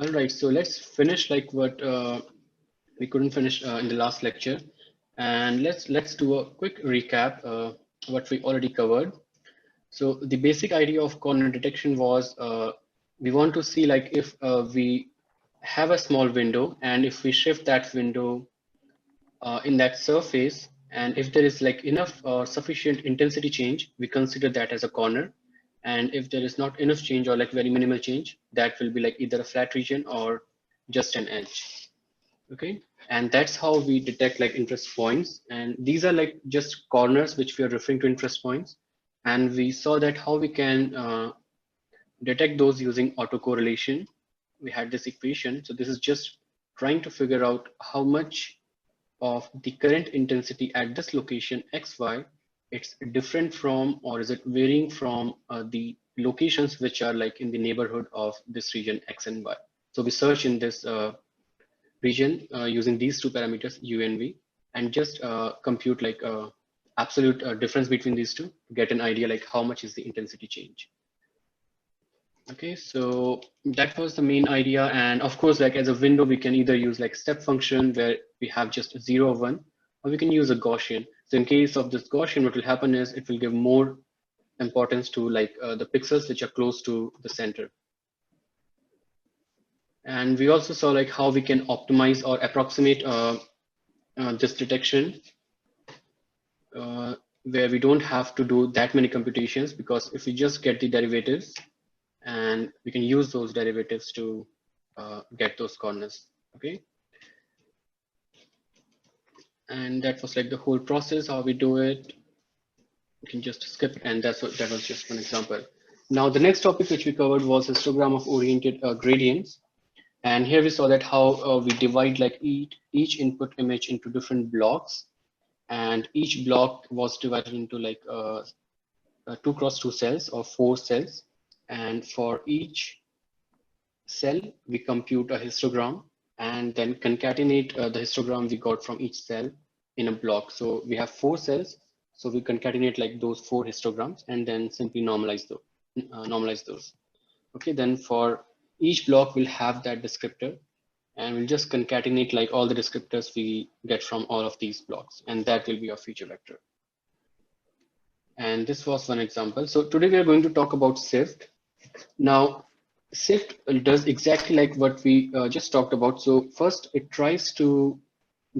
All right, so let's finish like what we couldn't finish in the last lecture, and let's do a quick recap what we already covered. So the basic idea of corner detection was we want to see like if we have a small window and if we shift that window in that surface, and if there is like enough or sufficient intensity change, we consider that as a corner. And if there is not enough change or like very minimal change, that will be like either a flat region or just an edge. Okay, and that's how we detect like interest points, and these are like just corners which we are referring to interest points. And we saw that how we can detect those using autocorrelation. We had this equation, so this is just trying to figure out how much of the current intensity at this location xy it's different from, or is it varying from the locations which are like in the neighborhood of this region x and y. So we search in this region using these two parameters u and v, and just compute like absolute difference between these two to get an idea like how much is the intensity change. Okay, so that was the main idea. And of course, like as a window, we can either use like step function where we have just 0 or 1, or we can use a Gaussian. So in case of this Gaussian, what will happen is it will give more importance to like the pixels which are close to the center. And we also saw like how we can optimize or approximate this detection where we don't have to do that many computations, because if we just get the derivatives, and we can use those derivatives to get those corners. Okay, and that was like the whole process how we do it. You can just skip it, and that was just one example. Now the next topic which we covered was histogram of oriented gradients, and here we saw that how we divide like each input image into different blocks, and each block was divided into like 2x2 cells or 4 cells, and for each cell we compute a histogram and then concatenate the histogram we got from each cell in a block. So we have 4 cells, so we concatenate like those 4 histograms and then simply normalize those. Okay, then for each block we'll have that descriptor, and we'll just concatenate like all the descriptors we get from all of these blocks, and that will be our feature vector. And this was one example. So today we are going to talk about SIFT. Now, SIFT does exactly like what we just talked about. So first, it tries to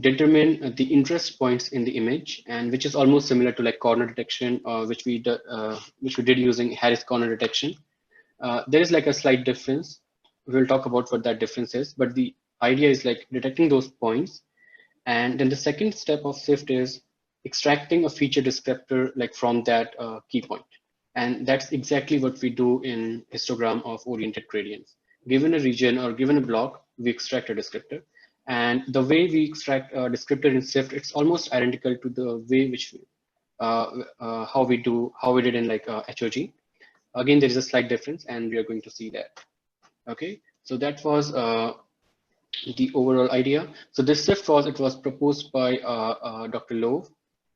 determine the interest points in the image, and which is almost similar to like corner detection, which we did using Harris corner detection. There is like a slight difference. We'll talk about what that difference is, but the idea is like detecting those points. And then the second step of SIFT is extracting a feature descriptor like from that key point. And that's exactly what we do in histogram of oriented gradients. Given a region or given a block, we extract a descriptor. And the way we extract a descriptor in SIFT, it's almost identical to the way which how we did in like HOG. Again, there is a slight difference, and we are going to see that. Okay, so that was the overall idea. So this SIFT was proposed by Dr. Love,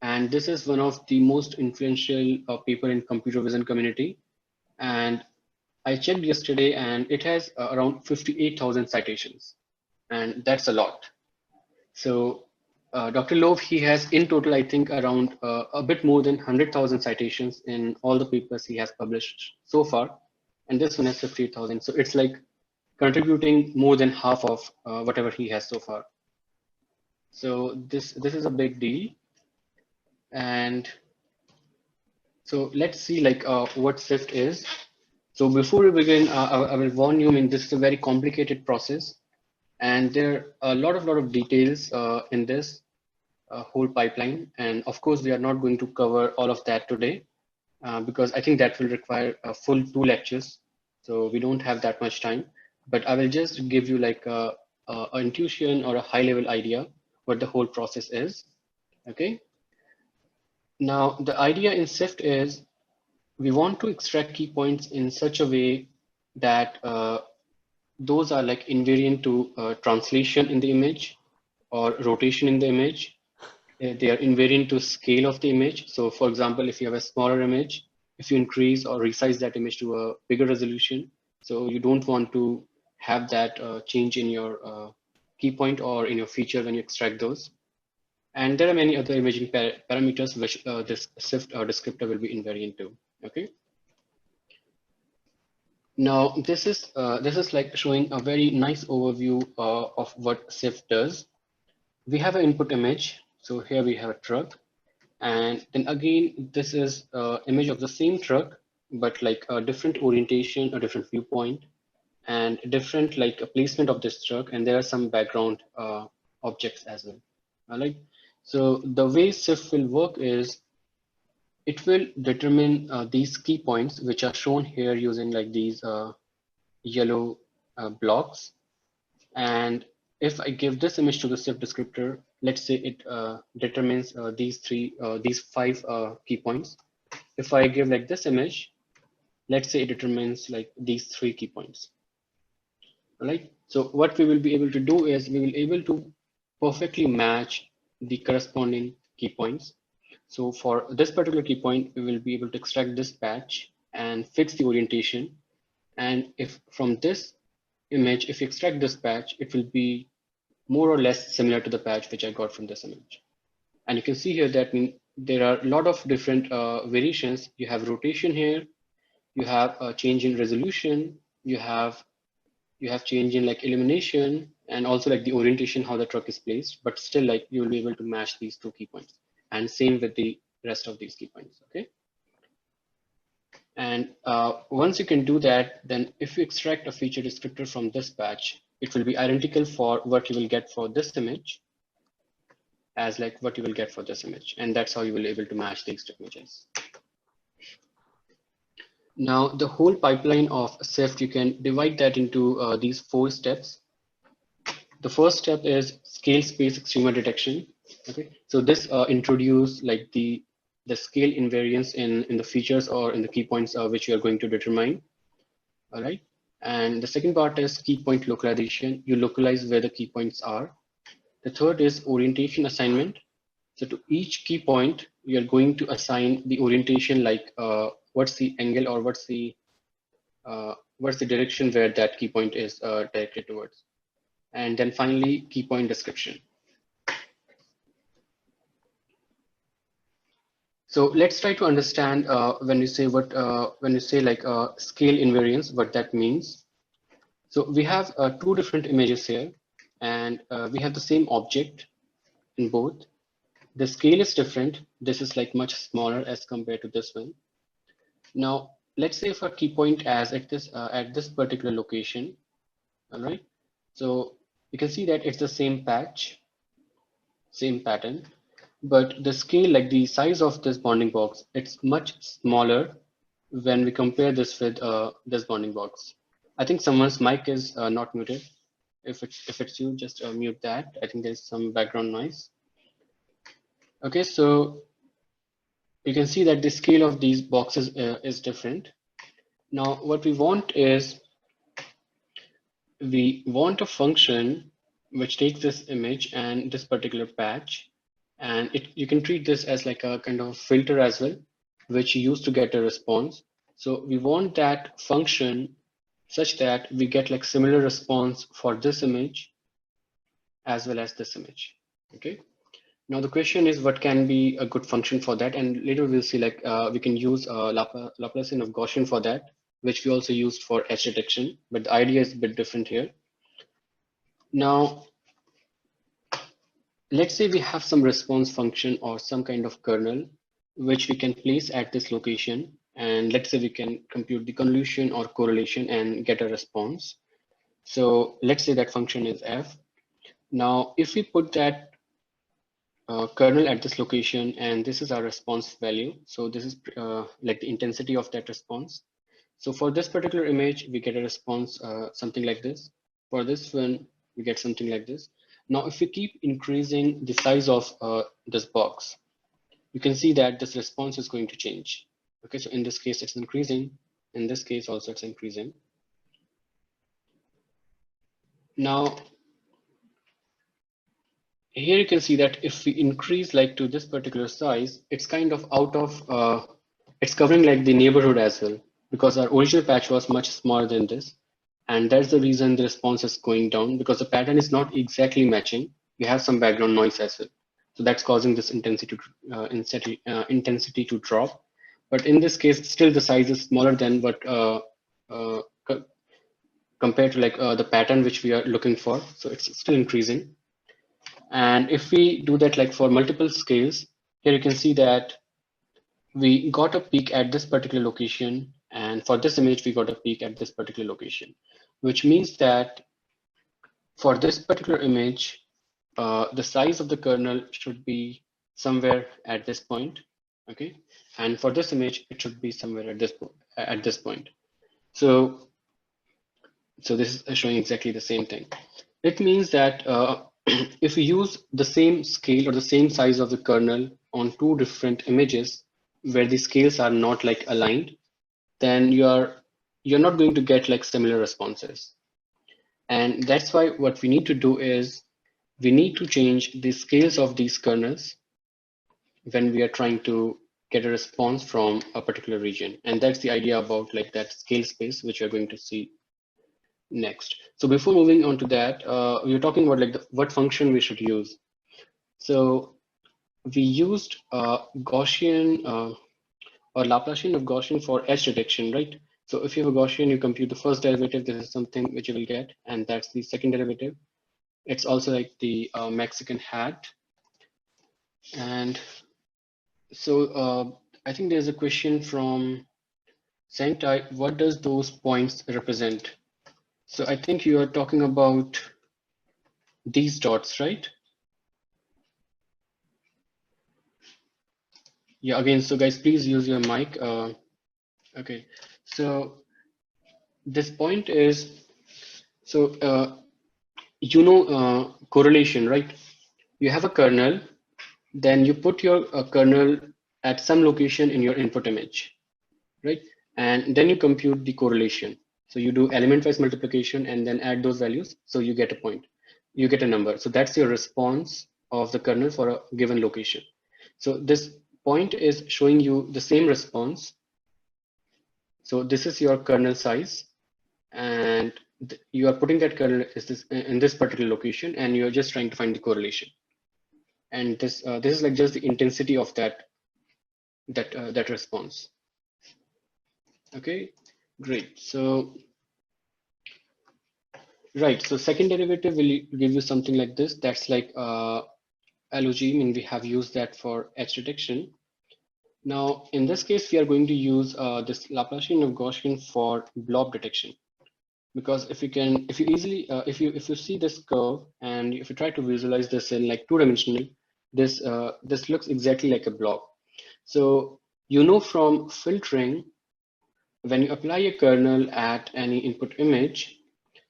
and this is one of the most influential paper in computer vision community. And I checked yesterday, and it has around 58,000 citations, and that's a lot. So Dr. Love, he has in total, I think, around a bit more than 100,000 citations in all the papers he has published so far, and this one has 58,000. So it's like contributing more than half of whatever he has so far. So this is a big deal. And so let's see like what SIFT is. So before we begin, I will warn you, I mean, this is a very complicated process, and there are a lot of details in this whole pipeline. And of course, we are not going to cover all of that today because I think that will require a full 2 lectures. So we don't have that much time, but I will just give you like a intuition or a high level idea what the whole process is. Okay. Now, the idea in SIFT is we want to extract key points in such a way that those are like invariant to translation in the image or rotation in the image. They are invariant to scale of the image. So for example, if you have a smaller image, if you increase or resize that image to a bigger resolution, so you don't want to have that change in your key point or in your feature when you extract those. And there are many other imaging parameters which this SIFT descriptor will be invariant to. Okay. Now this is like showing a very nice overview of what SIFT does. We have an input image. So here we have a truck, and then again this is image of the same truck, but like a different orientation, a different viewpoint, and different like a placement of this truck, and there are some background objects as well. All right. So the way SIFT will work is it will determine these key points, which are shown here using like these yellow blocks. And if I give this image to the SIFT descriptor, let's say it determines these five key points. If I give like this image, let's say it determines like these 3 key points. All right. So what we will be able to do is we will able to perfectly match the corresponding key points. So for this particular key point, we will be able to extract this patch and fix the orientation. And if from this image, if you extract this patch, it will be more or less similar to the patch which I got from this image. And you can see here that there are a lot of different variations. You have rotation here, you have a change in resolution, you have change in like illumination, and also like the orientation, how the truck is placed, but still like you will be able to match these 2 key points, and same with the rest of these key points. Okay. And once you can do that, then if you extract a feature descriptor from this patch, it will be identical for what you will get for this image as like what you will get for this image. And that's how you will be able to match these 2 images. Now the whole pipeline of SIFT, you can divide that into these 4 steps. The first step is scale space extrema detection. Okay, so this introduce like the scale invariance in the features or in the key points which you are going to determine. All right, and the second part is key point localization. You localize where the key points are. The third is orientation assignment. So to each key point, you are going to assign the orientation, like what's the angle or what's the direction where that key point is directed towards. And then finally, key point description. So let's try to understand when you say like scale invariance, what that means. So we have 2 different images here, and we have the same object in both. The scale is different. This is like much smaller as compared to this one. Now let's say if a key point as at this particular location. All right. So you can see that it's the same patch, same pattern. But the scale, like the size of this bounding box, it's much smaller when we compare this with this bounding box. I think someone's mic is not muted. If it's you, just mute that. I think there's some background noise. Okay, so you can see that the scale of these boxes is different. Now, what we want is we want a function which takes this image and this particular patch, and you can treat this as like a kind of filter as well, which you use to get a response. So we want that function such that we get like similar response for this image as well as this image. Okay. Now the question is what can be a good function for that, and later we'll see like we can use Laplacian of Gaussian for that, which we also used for edge detection, but the idea is a bit different here. Now, let's say we have some response function or some kind of kernel which we can place at this location, and let's say we can compute the convolution or correlation and get a response. So let's say that function is f. Now, if we put that kernel at this location, and this is our response value, so this is like the intensity of that response. So for this particular image, we get a response something like this. For this one, we get something like this. Now, if we keep increasing the size of this box, you can see that this response is going to change. Okay, so in this case, it's increasing. In this case, also it's increasing. Now, here you can see that if we increase like to this particular size, it's kind of out of, it's covering like the neighborhood as well, because our original patch was much smaller than this. And that's the reason the response is going down, because the pattern is not exactly matching. You have some background noise as well. So that's causing this intensity to drop. But in this case, still the size is smaller than what compared to like the pattern which we are looking for. So it's still increasing. And if we do that like for multiple scales, here you can see that we got a peak at this particular location. And for this image, we got a peak at this particular location, which means that for this particular image, the size of the kernel should be somewhere at this point. Okay. And for this image, it should be somewhere at this point. So this is showing exactly the same thing. It means that if we use the same scale or the same size of the kernel on two different images where the scales are not like aligned, then you're not going to get like similar responses. And that's why what we need to do is we need to change the scales of these kernels when we are trying to get a response from a particular region. And that's the idea about like that scale space, which we're going to see next. So before moving on to that, we were talking about like what function we should use. So we used Gaussian or Laplacian of Gaussian for edge detection, right? So if you have a Gaussian, you compute the first derivative, this is something which you will get, and that's the second derivative. It's also like the Mexican hat. And so I think there's a question from Sentai, what does those points represent? So I think you are talking about these dots, right? Yeah, again, so guys, please use your mic. Okay, so this point is, so correlation, right? You have a kernel, then you put your kernel at some location in your input image, right? And then you compute the correlation. So you do element-wise multiplication and then add those values. So you get a point, you get a number. So that's your response of the kernel for a given location. So this point is showing you the same response. So this is your kernel size, and you are putting that kernel in this particular location, and you're just trying to find the correlation. And this is like just the intensity of that response. Okay, great. So right, so second derivative will give you something like this. That's like LOG, and we have used that for edge detection. Now, in this case, we are going to use this Laplacian of Gaussian for blob detection. Because if you easily, if you see this curve and if you try to visualize this in like two-dimensional, this looks exactly like a blob. So from filtering, when you apply a kernel at any input image,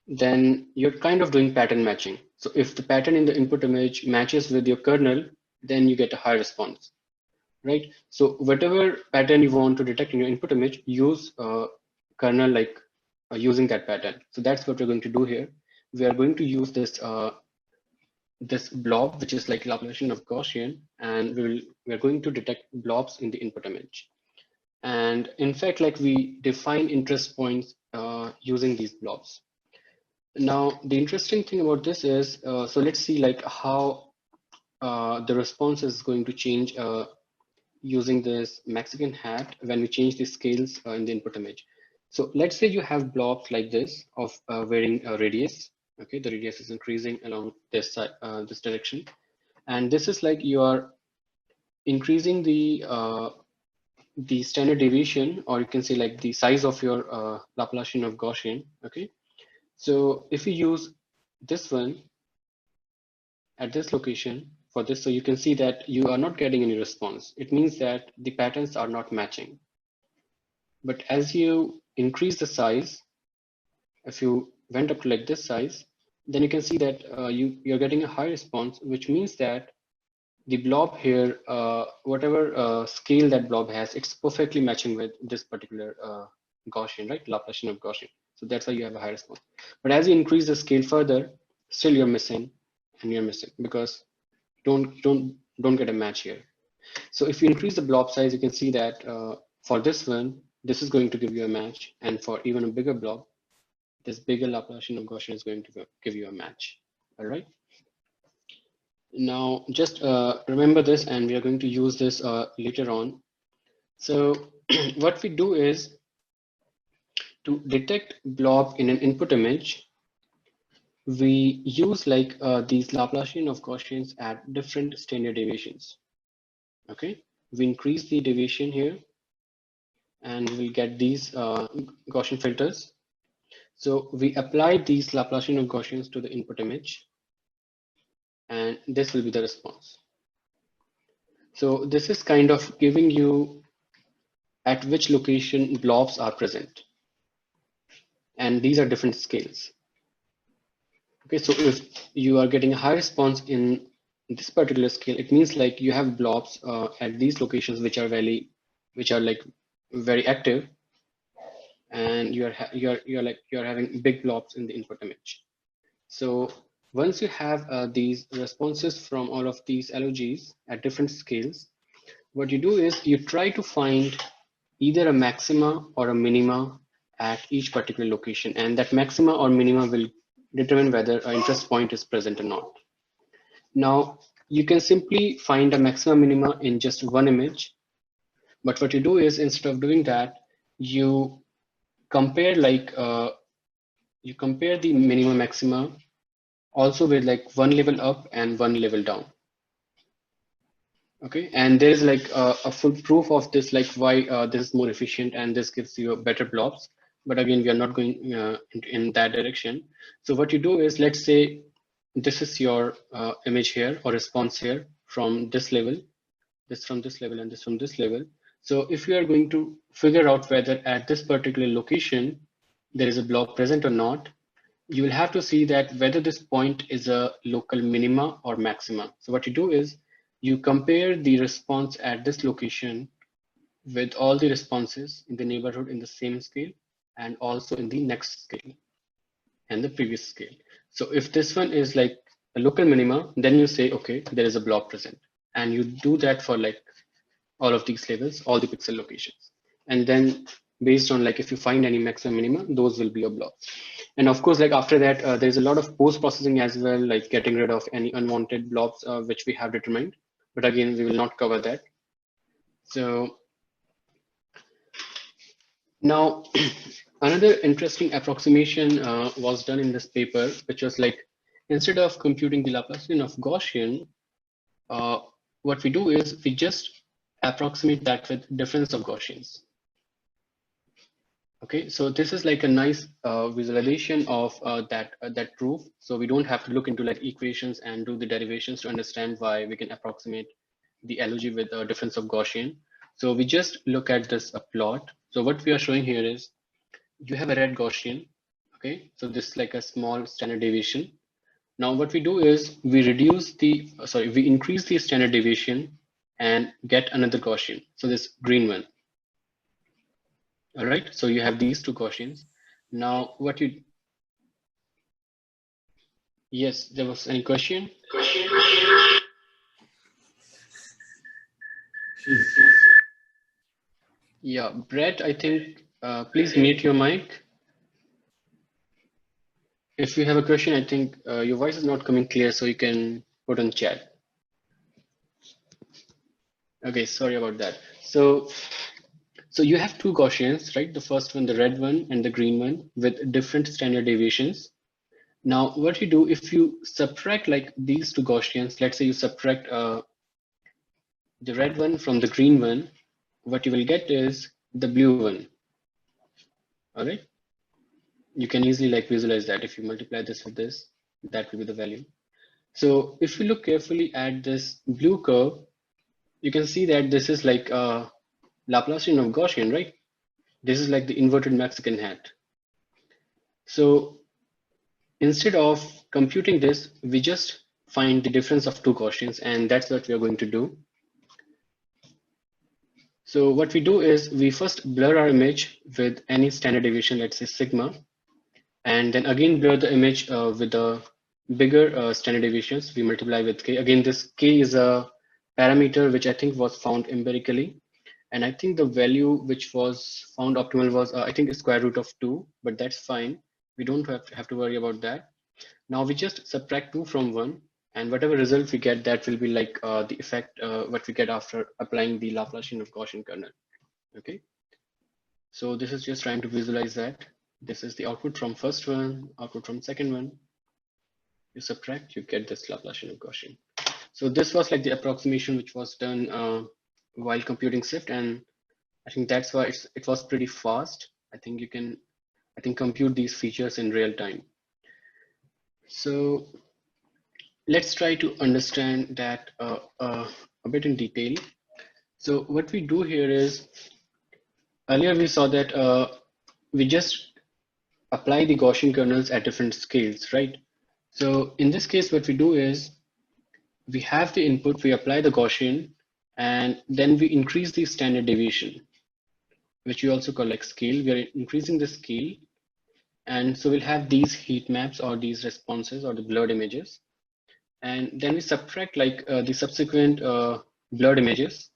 then you're kind of doing pattern matching. So if the pattern in the input image matches with your kernel, then you get a high response, right? So whatever pattern you want to detect in your input image, use kernel like using that pattern. So that's what we're going to do here. We are going to use this this blob, which is like Laplacian of Gaussian, and we're going to detect blobs in the input image. And in fact, like we define interest points using these blobs. Now, the interesting thing about this is, so let's see like how the response is going to change using this Mexican hat when we change the scales in the input image. So let's say you have blobs like this of varying radius. Okay, the radius is increasing along this this direction, and this is like you are increasing the standard deviation, or you can say like the size of your Laplacian of Gaussian. Okay, so if we use this one at this location for this, so you can see that you are not getting any response. It means that the patterns are not matching. But as you increase the size, if you went up to like this size, then you can see that you're getting a high response, which means that the blob here, whatever scale that blob has, it's perfectly matching with this particular Gaussian, right? Laplacian of Gaussian. So that's why you have a high response. But as you increase the scale further, still you're missing, and you're missing because don't get a match here. So if you increase the blob size, you can see that for this one, this is going to give you a match, and for even a bigger blob, this bigger Laplacian of Gaussian is going to give you a match. All right. Now, just remember this, and we are going to use this later on. So what we do is to detect blob in an input image, we use like these Laplacian of Gaussians at different standard deviations. Okay, we increase the deviation here, and we'll get these Gaussian filters. So we apply these Laplacian of Gaussians to the input image, and this will be the response. So this is kind of giving you at which location blobs are present. And these are different scales. Okay, so if you are getting a high response in this particular scale, it means like you have blobs at these locations which are like very active, and you're having big blobs in the input image. So once you have these responses from all of these LOGs at different scales, what you do is you try to find either a maxima or a minima at each particular location, and that maxima or minima will determine whether an interest point is present or not. Now, you can simply find a maxima minima in just one image, but what you do is instead of doing that, you compare the minima maxima also with like one level up and one level down. Okay, and there is like a full proof of this, like why this is more efficient and this gives you better blobs. But again, we are not going in that direction. So what you do is, let's say this is your image here or response here from this level, this from this level, and this from this level. So if you are going to figure out whether at this particular location there is a blob present or not, you will have to see that whether this point is a local minima or maxima. So what you do is you compare the response at this location with all the responses in the neighborhood in the same scale and also in the next scale and the previous scale. So if this one is like a local minima, then you say, okay, there is a blob present. And you do that for like all of these levels, all the pixel locations. And then based on like if you find any maximum minima, those will be your blobs. And of course, like after that, there's a lot of post-processing as well, like getting rid of any unwanted blobs, which we have determined. But again, we will not cover that. So now another interesting approximation was done in this paper, which was like, instead of computing the Laplacian of Gaussian, what we do is we just approximate that with difference of Gaussians. Okay, so this is like a nice visualization of that proof. So we don't have to look into like equations and do the derivations to understand why we can approximate the LOG with a difference of Gaussian. So we just look at this plot. So what we are showing here is you have a red Gaussian. Okay, so this is like a small standard deviation. Now what we do is we we increase the standard deviation and get another Gaussian. So this green one. All right, so you have these two Gaussians. Now yes, there was any question? Yeah, Brett, I think, please mute your mic. If you have a question, I think your voice is not coming clear, so you can put on chat. Okay, sorry about that. So you have two Gaussians, right? The first one, the red one, and the green one with different standard deviations. Now, what you do if you subtract like these two Gaussians, let's say you subtract the red one from the green one, what you will get is the blue one. All right. You can easily like visualize that. If you multiply this with this, that will be the value. So if you look carefully at this blue curve, you can see that this is like a Laplacian of Gaussian, right? This is like the inverted Mexican hat. So instead of computing this, we just find the difference of two Gaussians, and that's what we are going to do. So what we do is we first blur our image with any standard deviation, let's say sigma, and then again blur the image with the bigger standard deviations. We multiply with k. Again, this k is a parameter which I think was found empirically, and I think the value which was found optimal was I think square root of 2, but that's fine. We don't have to worry about that. Now we just subtract 2 from 1, and whatever result we get, that will be like the effect what we get after applying the Laplacian of Gaussian kernel. Okay, so this is just trying to visualize that. This is the output from first one, output from second one. You subtract, you get this Laplacian of Gaussian. So this was like the approximation which was done while computing SIFT, and I think that's why it was pretty fast. I think you can, compute these features in real time. So let's try to understand that a bit in detail. So what we do here is, earlier we saw that we just apply the Gaussian kernels at different scales, right? So in this case, what we do is we have the input, we apply the Gaussian, and then we increase the standard deviation, which we also call like scale. We are increasing the scale. And so we'll have these heat maps or these responses or the blurred images. And then we subtract like the subsequent blurred images,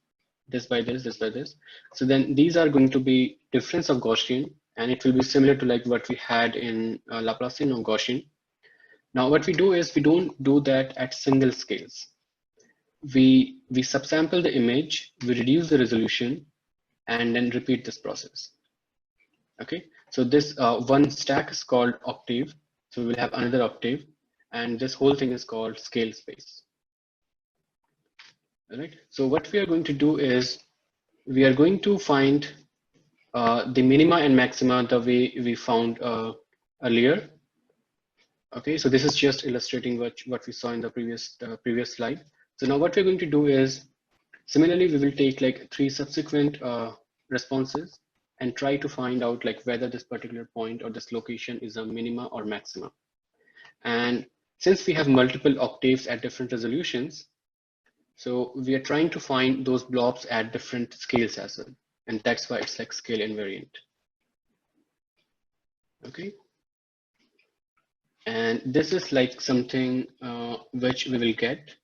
this by this, this by this. So then these are going to be difference of Gaussian, and it will be similar to like what we had in Laplacian or Gaussian. Now what we do is we don't do that at single scales. We subsample the image, we reduce the resolution, and then repeat this process. Okay, so this one stack is called octave. So we will have another octave, and this whole thing is called scale space. All right, so what we are going to do is we are going to find the minima and maxima the way we found earlier. Okay, so this is just illustrating what we saw in the previous slide. So now what we're going to do is, similarly, we will take like 3 subsequent responses and try to find out like whether this particular point or this location is a minima or maxima. And since we have multiple octaves at different resolutions, so we are trying to find those blobs at different scales as well. And that's why it's like scale invariant. Okay. And this is like something which we will get.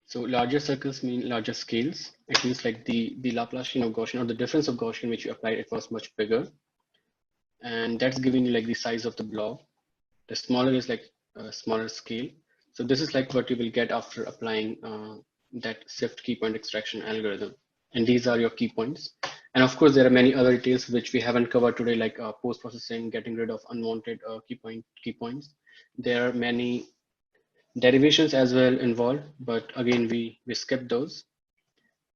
So larger circles mean larger scales. It means like the Laplacian of Gaussian, or the difference of Gaussian which you applied, it was much bigger. And that's giving you like the size of the blob. The smaller is like a smaller scale. So this is like what you will get after applying that SIFT key point extraction algorithm. And these are your key points. And of course, there are many other details which we haven't covered today, like post-processing, getting rid of unwanted key points. There are many derivations as well involved, but again, we skip those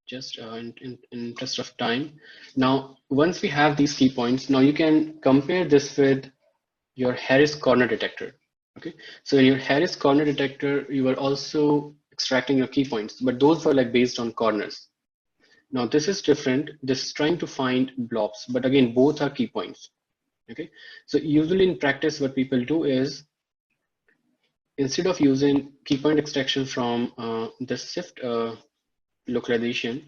just in interest of time. Now, once we have these key points, now you can compare this with your Harris corner detector. Okay, so in your Harris corner detector, you are also extracting your key points, but those were like based on corners. Now this is different. This is trying to find blobs, but again, both are key points. Okay, so usually in practice, what people do is, instead of using key point extraction from the SIFT localization,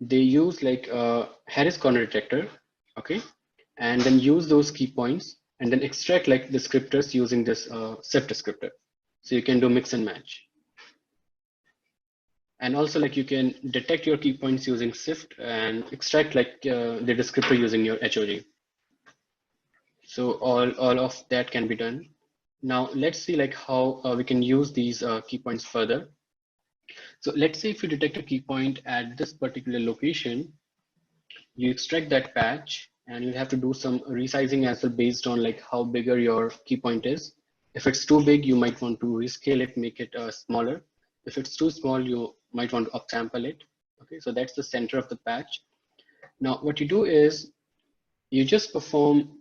they use like Harris corner detector, okay, and then use those key points and then extract like descriptors using this SIFT descriptor. So you can do mix and match. And also like you can detect your key points using SIFT and extract like the descriptor using your HOG. So all of that can be done. Now let's see like how we can use these key points further. So let's say if you detect a key point at this particular location, you extract that patch and you have to do some resizing as well based on like how bigger your key point is. If it's too big, you might want to rescale it, make it smaller. If it's too small, you might want to upsample it. Okay, so that's the center of the patch. Now what you do is you just perform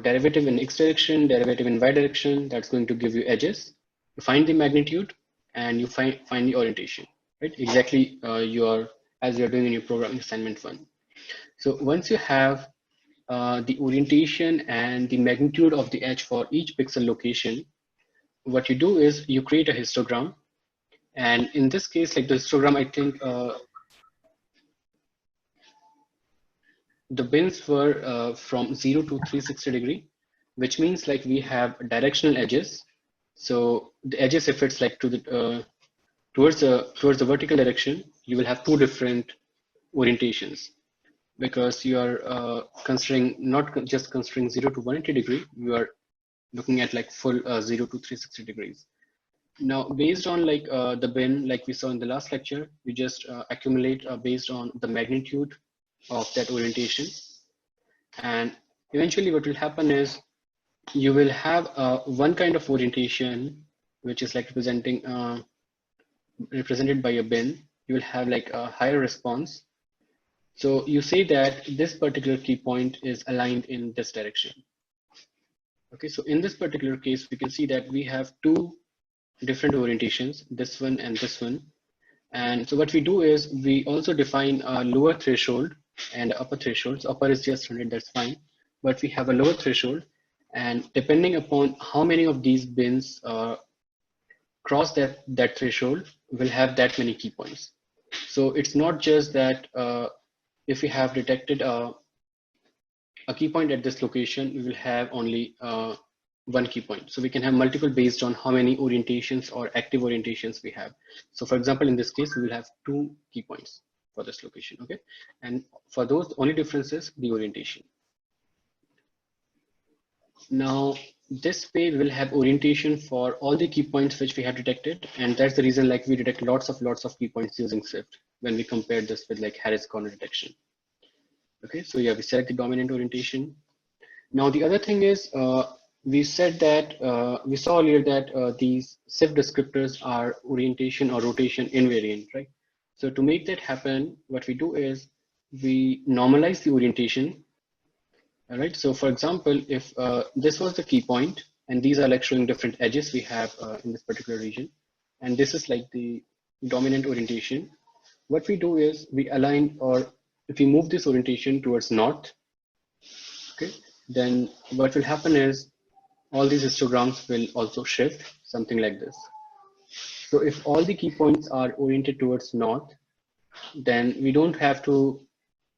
derivative in x direction, derivative in y direction. That's going to give you edges. You find the magnitude and you find the orientation, right? Exactly as you're doing in your programming assignment 1. So once you have the orientation and the magnitude of the edge for each pixel location, what you do is you create a histogram. And in this case, like the histogram, I think the bins were from 0 to 360 degree, which means like we have directional edges. So the edges, if it's like to the towards the vertical direction, you will have 2 different orientations. because you are considering not just considering 0 to 180 degree, you are looking at like full 0 to 360 degrees. Now, based on like the bin, like we saw in the last lecture, we just accumulate based on the magnitude of that orientation. And eventually what will happen is you will have one kind of orientation, which is like represented by a bin. You will have like a higher response. So you say that this particular key point is aligned in this direction. Okay, so in this particular case, we can see that we have two different orientations, this one and this one. And so what we do is we also define a lower threshold and upper threshold. So upper is just 100, that's fine. But we have a lower threshold, and depending upon how many of these bins cross that threshold, will have that many key points. So it's not just that if we have detected a key point at this location, we will have only one key point. So we can have multiple based on how many orientations or active orientations we have. So for example, in this case, we will have two key points for this location, okay? And for those, the only difference is the orientation. Now, this page will have orientation for all the key points which we have detected. And that's the reason like we detect lots of key points using SIFT when we compare this with like Harris corner detection. Okay, so yeah, we select the dominant orientation. Now, the other thing is, we said that we saw earlier that these SIFT descriptors are orientation or rotation invariant, right? So to make that happen, what we do is we normalize the orientation. All right. So for example, if this was the key point, and these are like showing different edges we have in this particular region, and this is like the dominant orientation, what we do is we align, or if we move this orientation towards north, okay, then what will happen is all these histograms will also shift something like this. So if all the key points are oriented towards north, then we don't have to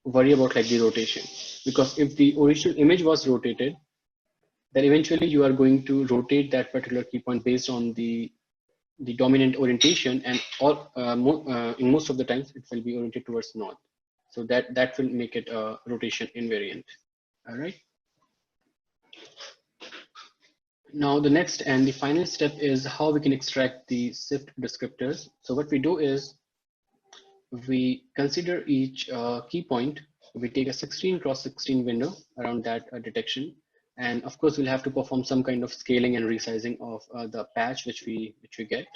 worry about like the rotation, because if the original image was rotated, then eventually you are going to rotate that particular key point based on the dominant orientation, and all in most of the times it will be oriented towards north. So that will make it a rotation invariant. All right. Now the next and the final step is how we can extract the SIFT descriptors. So what we do is we consider each key point. We take a 16 cross 16 window around that detection, and of course we'll have to perform some kind of scaling and resizing of the patch which we get.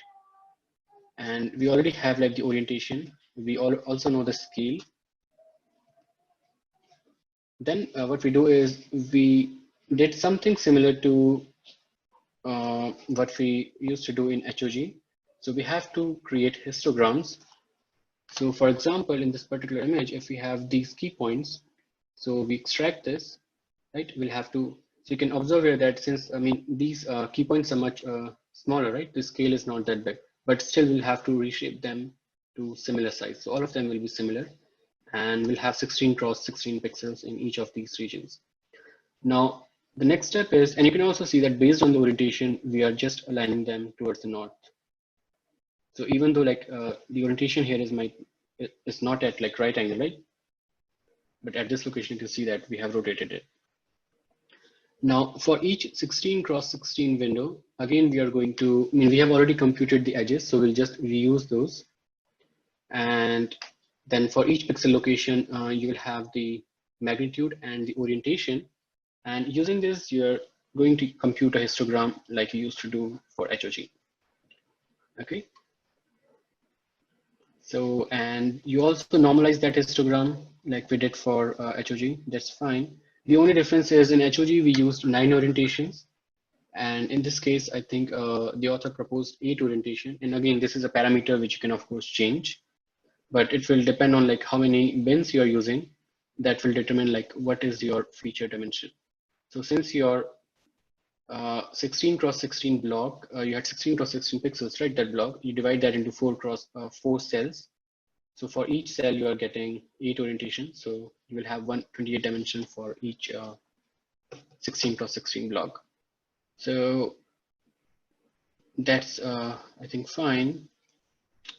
And we already have like the orientation. We also know the scale. Then what we do is we did something similar to what we used to do in HOG. So we have to create histograms. So for example, in this particular image, if we have these key points, so we extract this, right? We'll have to, so you can observe here that since, I mean, these key points are much smaller, right? The scale is not that big, but still we'll have to reshape them to similar size. So all of them will be similar, and we'll have 16 cross 16 pixels in each of these regions. Now, the next step is, and you can also see that based on the orientation, we are just aligning them towards the north. So even though like the orientation here is not at like right angle, right? But at this location, you can see that we have rotated it. Now for each 16 cross 16 window, again, we are going to, I mean, we have already computed the edges, so we'll just reuse those. And then for each pixel location, you will have the magnitude and the orientation. And using this, you're going to compute a histogram like you used to do for HOG. Okay. So, and you also normalize that histogram like we did for HOG, that's fine. The only difference is in HOG, we used 9 orientations. And in this case, I think the author proposed 8 orientation. And again, this is a parameter which you can of course change, but it will depend on like how many bins you're using. That will determine like what is your feature dimension. So since your 16 cross 16 block, you had 16 cross 16 pixels, right? That block, you divide that into 4 cells. So for each cell, you are getting 8 orientation. So you will have 128 dimension for each 16 cross 16 block. So that's, I think, fine.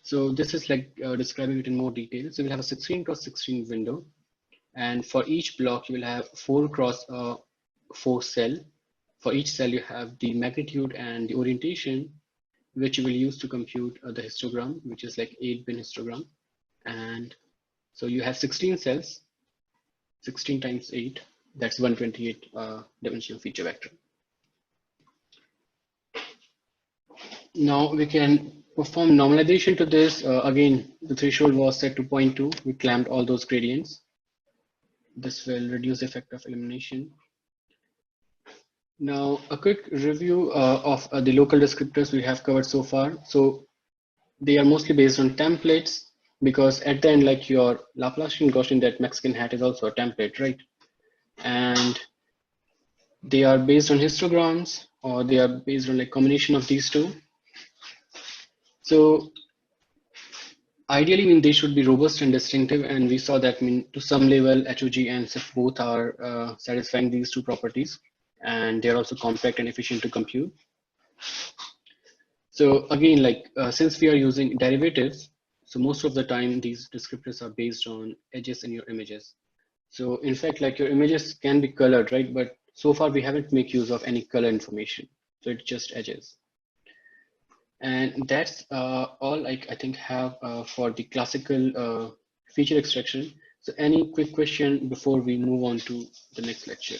So this is like describing it in more detail. So we'll have a 16 cross 16 window. And for each block, you will have 4 cross 4 cell. For each cell, you have the magnitude and the orientation, which you will use to compute the histogram, which is like 8-bin histogram. And so you have 16 cells, 16 times 8, that's 128 dimensional feature vector. Now we can perform normalization to this. Again, the threshold was set to 0.2. We clamped all those gradients. This will reduce the effect of elimination. Now, a quick review of the local descriptors we have covered so far. So they are mostly based on templates, because at the end, like your Laplacian Gaussian, that Mexican hat is also a template, right? And they are based on histograms, or they are based on like combination of these two. So ideally, they should be robust and distinctive, and we saw that to some level, HOG and SIFT both are satisfying these two properties, and they're also compact and efficient to compute. So again, like since we are using derivatives, so most of the time these descriptors are based on edges in your images. So in fact, like your images can be colored, right? But so far we haven't made use of any color information. So it's just edges. And that's all I think have for the classical feature extraction. So any quick question before we move on to the next lecture?